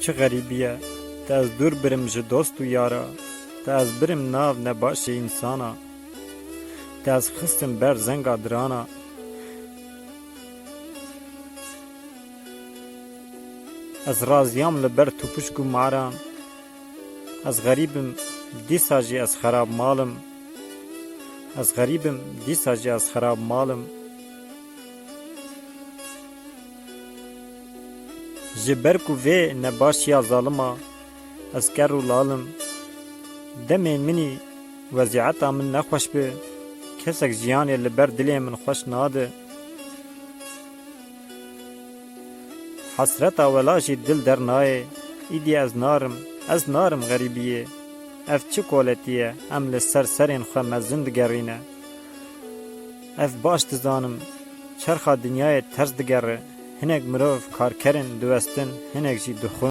çi garibiye, te ez dur birim ji dost û yara, te ez birim nav nebaşê însana, te ez xistim ber zenga dirana. Ez raziyam li ber tupuşk û maran, ez garîbim dîsa jî ez xerab malim, ez garîbim dîsa jî ez xerab malim. Ji ber ku vê nebaşiya zalima, ez ker û lalim, demên minî wezîeta min nexweş bi, kesek jiyanê li ber dilê min xweş nade. Hasreta wela jî dil dernayê, îdî ez narim gerîbiyê. Ev çi koletî ye, em li ser serên xwe mezin digerîne. Ev baş dizanim, çerxa dinyayê ters digere, hinek mirov karkerin diwestin, hinek jî dixwin.